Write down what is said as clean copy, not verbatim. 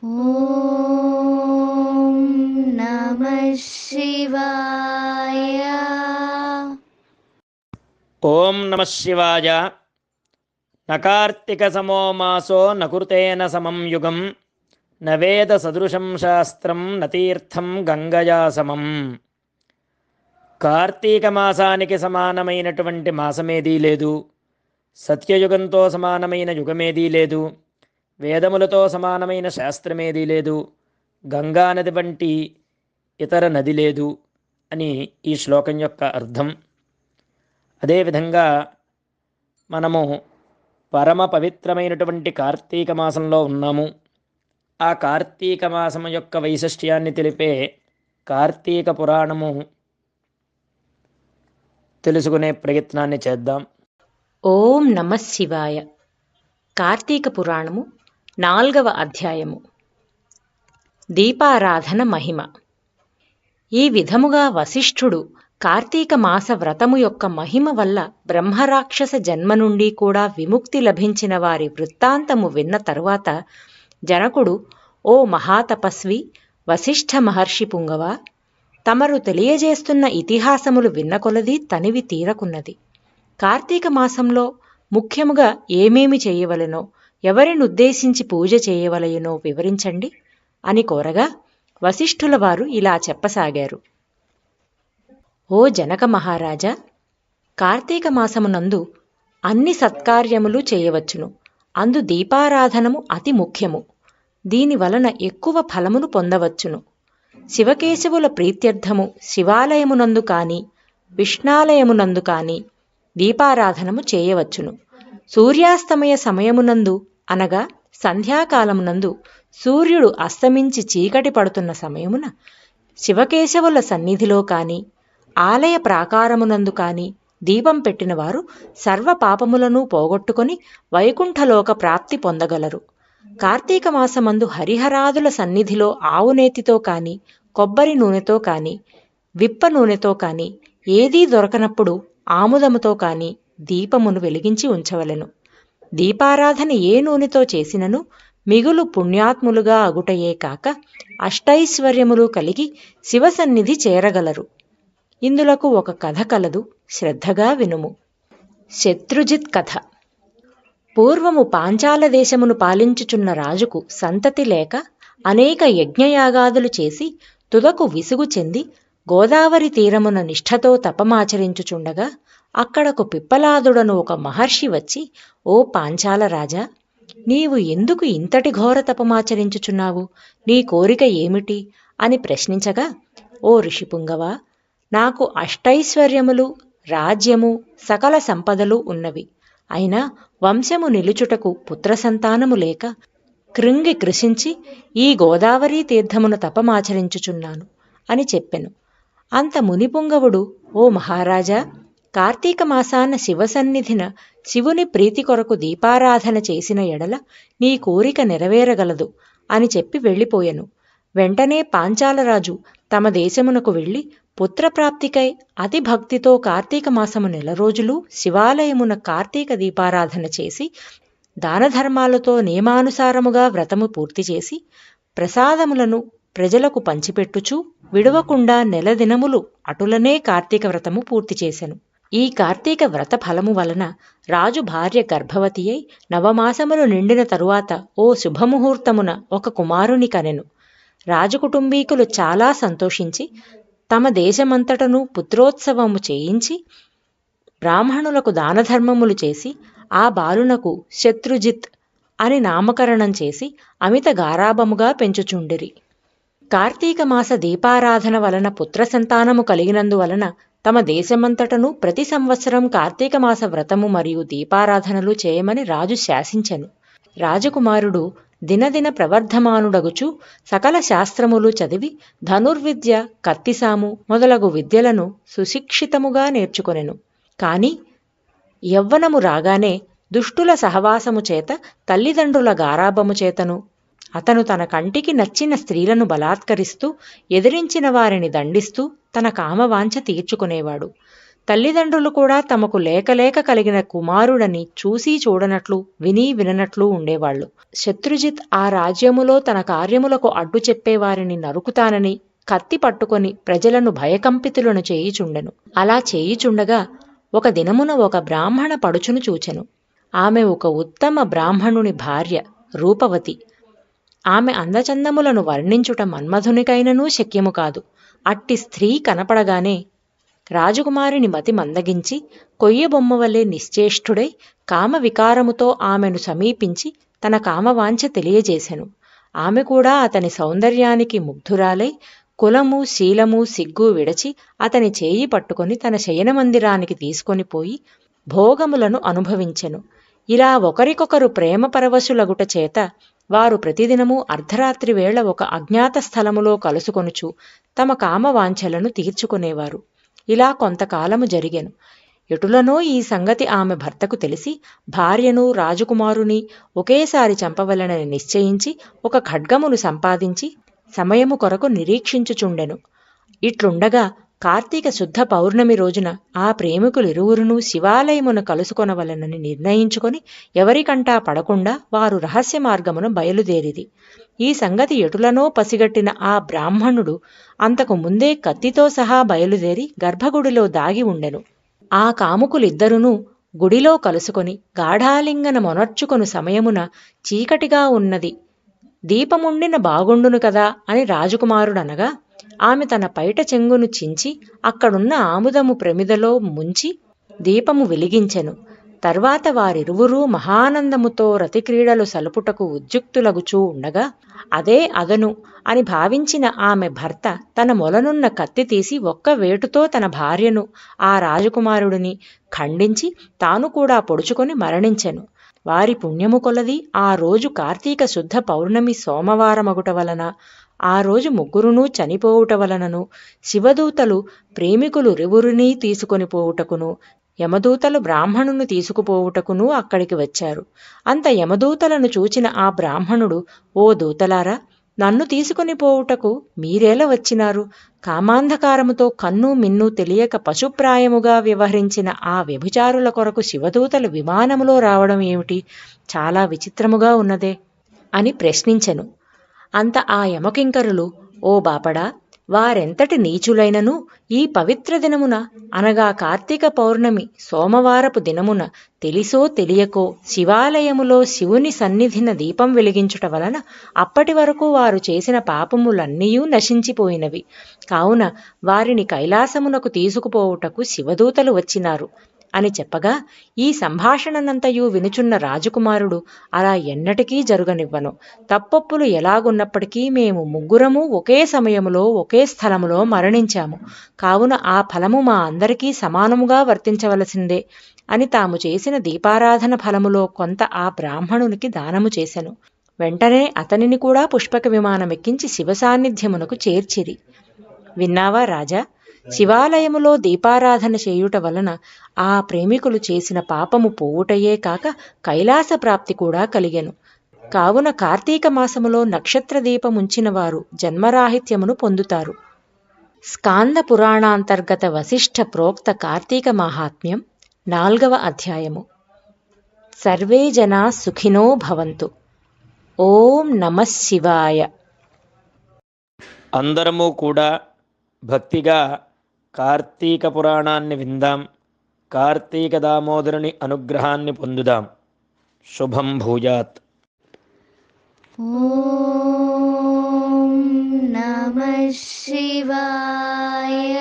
ఓం నమః శివాయ. ఓం నమః శివాయ. నకార్తిక సమో మాసో నకృతేన సమం యుగం నవేద సదృశం శాస్త్రం నతీర్థం గంగయా సమం. కార్తీక మాసానికి సమానమైనటువంటి మాసమేదీ లేదు. సత్యయుగంతో సమానమైన యుగమేదీ లేదు. వేదములతో సమానమైన శాస్త్రమేదీ లేదు. గంగా నది వంటి ఇతర నది లేదు అని ఈ శ్లోకం యొక్క అర్థం. అదేవిధంగా మనము పరమ పవిత్రమైనటువంటి కార్తీక మాసంలో ఉన్నాము. ఆ కార్తీక మాసము యొక్క వైశిష్ట్యాన్ని తెలిపే కార్తీక పురాణము తెలుసుకునే ప్రయత్నాన్ని చేద్దాం. ఓం నమః శివాయ. కార్తీక పురాణము 4వ అధ్యాయము. దీపారాధన మహిమ. ఈ విధముగా వశిష్ఠుడు కార్తీక మాస వ్రతము యొక్క మహిమ వల్ల బ్రహ్మరాక్షస జన్మ నుండి కూడా విముక్తి లభించిన వారి వృత్తాంతము విన్న తరువాత జనకుడు, ఓ మహాతపస్వి వశిష్ఠ మహర్షి పుంగవ, తమరు తెలియజేస్తున్న ఇతిహాసములు విన్న కొలది తనివి తీరకున్నది. కార్తీక మాసంలో ముఖ్యముగా ఏమేమి చేయవలెనో, ఎవరినుద్దేశించి పూజ చేయవలెనో వివరించండి అని కోరగా వశిష్ఠుల వారు ఇలా చెప్పసాగారు. ఓ జనక మహారాజా, కార్తీక మాసమునందు అన్ని సత్కార్యములు చేయవచ్చును. అందు దీపారాధనము అతి ముఖ్యము. దీని వలన ఎక్కువ ఫలమును పొందవచ్చును. శివకేశవుల ప్రీత్యర్థము శివాలయమునందు కాని విష్ణాలయమునందు కాని దీపారాధనము చేయవచ్చును. సూర్యాస్తమయ సమయమునందు అనగా సంధ్యాకాలమునందు సూర్యుడు అస్తమించి చీకటి పడుతున్న సమయమున శివకేశవుల సన్నిధిలో కాని ఆలయ ప్రాకారమునందు కాని దీపం పెట్టినవారు సర్వ పాపములను పోగొట్టుకొని వైకుంఠలోక ప్రాప్తి పొందగలరు. కార్తీక మాసమందు హరిహరాదుల సన్నిధిలో ఆవునేతితో కాని కొబ్బరి నూనెతో కాని విప్ప నూనెతో కాని ఏదీ దొరకనప్పుడు ఆముదముతో కాని దీపమును వెలిగించి ఉంచవలెను. దీపారాధన ఏ నూనెతో చేసినను మిగులు పుణ్యాత్ములుగా అగుటయే కాక అష్టైశ్వర్యములు కలిగి శివసన్నిధి చేరగలరు. ఇందులకు ఒక కథ కలదు, శ్రద్ధగా వినుము. శత్రుజిత్ కథ. పూర్వము పాంచాల దేశమును పాలించుచున్న రాజుకు సంతతి లేక అనేక యజ్ఞయాగాదులు చేసి తుదకు విసుగు చెంది గోదావరి తీరమున నిష్ఠతో తపమాచరించుచుండగా అక్కడకు పిప్పలాదుడను ఒక మహర్షి వచ్చి, ఓ పాంచాల రాజా, నీవు ఎందుకు ఇంతటి ఘోర తపమాచరించుచున్నావు? నీ కోరిక ఏమిటి అని ప్రశ్నించగా, ఓ ఋషిపుంగవ, నాకు అష్టైశ్వర్యములు, రాజ్యము, సకల సంపదలు ఉన్నవి. అయినా వంశము నిలుచుటకు పుత్ర సంతానము లేక కృంగి కృషించి ఈ గోదావరీ తీర్థమున తపమాచరించుచున్నాను అని చెప్పెను. అంత మునిపుంగవుడు, ఓ మహారాజా, కార్తీక మాసాన శివసన్నిధిన శివుని ప్రీతి కొరకు దీపారాధన చేసిన ఎడల నీ కోరిక నెరవేరగలదు అని చెప్పి వెళ్ళిపోయెను. వెంటనే పాంచాలరాజు తమ దేశమునకు వెళ్ళి పుత్రప్రాప్తికై అతి భక్తితో కార్తీక మాసము 1 రోజులు శివాలయమున కార్తీక దీపారాధన చేసి దానధర్మాలతో నియమానుసారముగా వ్రతము పూర్తి చేసి ప్రసాదములను ప్రజలకు పంచిపెట్టుచూ విడవకుండా 1 దినములు అటులనే కార్తీక వ్రతము పూర్తి చేసెను. ఈ కార్తీక వ్రత ఫలము వలన రాజు భార్య గర్భవతి అయి 9 మాసములు నిండిన తరువాత ఓ శుభముహూర్తమున ఒక కుమారుని కనెను. రాజకుటుంబీకులు చాలా సంతోషించి తమ దేశమంతటను పుత్రోత్సవము చేయించి బ్రాహ్మణులకు దానధర్మములు చేసి ఆ బాలునకు శత్రుజిత్ అని నామకరణం చేసి అమిత గారాభముగా పెంచుచుండిరి. కార్తీక మాస దీపారాధన వలన పుత్ర సంతానము కలిగినందువలన తమ దేశమంతటను ప్రతి సంవత్సరం కార్తీక మాస వ్రతము మరియు దీపారాధనలు చేయమని రాజు శాసించెను. రాజకుమారుడు దినదిన ప్రవర్ధమానుడగుచు సకల శాస్త్రములు చదివి ధనుర్విద్య, కత్తిసాము మొదలగు విద్యలను సుశిక్షితముగా నేర్చుకొనెను. కాని యవ్వనము రాగానే దుష్టుల సహవాసము చేత తల్లిదండ్రుల గారాభము చేతను అతను తన కంటికి నచ్చిన స్త్రీలను బలాత్కరిస్తూ ఎదిరించిన వారిని దండిస్తూ తన కామవాంఛ తీర్చుకునేవాడు. తల్లిదండ్రులు కూడా తమకు లేక కలిగిన కుమారుడని చూసి చూడనట్లు విని విననట్లు ఉండేవాళ్లు. శత్రుజిత్ ఆ రాజ్యములో తన కార్యములకు అడ్డు చెప్పేవారిని నరుకుతానని కత్తి పట్టుకొని ప్రజలను భయకంపితులను చేయుచుండెను. అలా చేయుచుండగా ఒక దినమున ఒక బ్రాహ్మణ పడుచును చూచెను. ఆమె ఒక ఉత్తమ బ్రాహ్మణుని భార్య, రూపవతి. ఆమె అందచందములను వర్ణించుట మన్మధునికైననూ శక్యము కాదు. అట్టి స్త్రీ కనపడగానే రాజకుమారిని మతి మందగించి కొయ్యబొమ్మ వలె నిశ్చేష్టుడై కామ వికారముతో ఆమెను సమీపించి తన కామవాంఛ తెలియజేసెను. ఆమె కూడా అతని సౌందర్యానికి ముగ్ధురాలై కులము శీలము సిగ్గు విడచి అతని చేయి పట్టుకొని తన శయనమందిరానికి తీసుకొని పోయి భోగములను అనుభవించెను. ఇలా ఒకరికొకరు ప్రేమ పరవశులగుట చేత వారు ప్రతిదినము అర్ధరాత్రి వేళ ఒక అజ్ఞాత స్థలములో కలుసుకొనుచు తమ కామవాంఛలను తీర్చుకునేవారు. ఇలా కొంతకాలము జరిగెను. ఎటులనో ఈ సంగతి ఆమె భర్తకు తెలిసి భార్యను రాజకుమారుని ఒకేసారి చంపవలనని నిశ్చయించి ఒక ఖడ్గమును సంపాదించి సమయము కొరకు నిరీక్షించుచుండెను. ఇట్లుండగా కార్తీక శుద్ధ పౌర్ణమి రోజున ఆ ప్రేమికులిరువురునూ శివాలయమును కలుసుకొనవలనని నిర్ణయించుకొని ఎవరికంటా పడకుండా వారు రహస్య మార్గమును బయలుదేరిరి. ఈ సంగతి ఎటులనో పసిగట్టిన ఆ బ్రాహ్మణుడు అంతకు ముందే కత్తితో సహా బయలుదేరి గర్భగుడిలో దాగి ఉండెను. ఆ కాముకులిద్దరునూ గుడిలో కలుసుకొని గాఢాలింగన మొనర్చుకొను సమయమున చీకటిగా ఉన్నది, దీపముండిన బాగుండును కదా అని రాజకుమారుడనగా ఆమె తన పైట చెంగును చించి అక్కడున్న ఆముదము ప్రమిదలో ముంచి దీపము వెలిగించెను. తర్వాత వారిరువురూ మహానందముతో రతిక్రీడలు సలుపుటకు ఉద్యుక్తులగుచూ ఉండగా అదే అదను అని భావించిన ఆమె భర్త తన మొలనున్న కత్తి తీసి ఒక్క వేటుతో తన భార్యను ఆ రాజకుమారుడిని ఖండించి తాను కూడా పొడుచుకొని మరణించెను. వారి పుణ్యము కొలది ఆ రోజు కార్తీక శుద్ధ పౌర్ణమి సోమవారమగుట వలన ఆ రోజు ముగ్గురునూ చనిపోవుట వలనను శివదూతలు ప్రేమికులు రివురినీ తీసుకొని పోవుటకును యమదూతలు బ్రాహ్మణును తీసుకుపోవుటకును అక్కడికి వచ్చారు. అంత యమదూతలను చూచిన ఆ బ్రాహ్మణుడు, ఓ దూతలారా, నన్ను తీసుకొని పోవుటకు మీరేల వచ్చినారు? కామాంధకారముతో కన్ను మిన్ను తెలియక పశుప్రాయముగా వ్యవహరించిన ఆ వ్యభిచారుల కొరకు శివదూతలు విమానములో రావడం ఏమిటి? చాలా విచిత్రముగా ఉన్నదే అని ప్రశ్నించెను. అంత ఆ యమకింకరులు, ఓ బాపడా, వారెంతటి నీచులైనను ఈ పవిత్ర దినమున అనగా కార్తీక పౌర్ణమి సోమవారపు దినమున తెలిసో తెలియకో శివాలయములో శివుని సన్నిధిన దీపం వెలిగించుట వలన అప్పటి వరకు వారు చేసిన పాపములన్నీయూ నశించిపోయినవి. కావున వారిని కైలాసమునకు తీసుకుపోవుటకు శివదూతలు వచ్చినారు అని చెప్పగా ఈ సంభాషణనంతయు వినుచున్న రాజకుమారుడు, అలా ఎన్నటికీ జరుగనివ్వను. తప్పొప్పులు ఎలాగున్నప్పటికీ మేము ముగ్గురము ఒకే సమయములో ఒకే స్థలములో మరణించాము. కావున ఆ ఫలము మా అందరికీ సమానముగా వర్తించవలసిందే అని తాము చేసిన దీపారాధన ఫలములో కొంత ఆ బ్రాహ్మణునికి దానము చేసెను. వెంటనే అతనిని కూడా పుష్పక విమానమెక్కించి శివసాన్నిధ్యమునకు చేర్చిరి. విన్నావా రాజా, శివాలయములో దీపారాధన చేయుట వలన ఆ ప్రేమికులు చేసిన పాపము పోవుటయే కాక కైలాస ప్రాప్తి కూడా కలిగెను. కావున కార్తీక మాసములో నక్షత్ర దీపముంచిన వారు జన్మరాహిత్యమును పొందుతారు. స్కాంద పురాణాంతర్గత వశిష్ఠ ప్రోక్త కార్తీక మాహాత్మ్యం 4వ అధ్యాయము. సర్వే జనా సుఖినో భవంతు. ఓం నమః శివాయ. అందరము కూడా భక్తిగా కార్తీక పురాణాన్ని విందాం. కార్తీక దామోదరుని అనుగ్రహాన్ని పొందుదాం. శుభం భూయాత్. ఓం నమః శివాయ.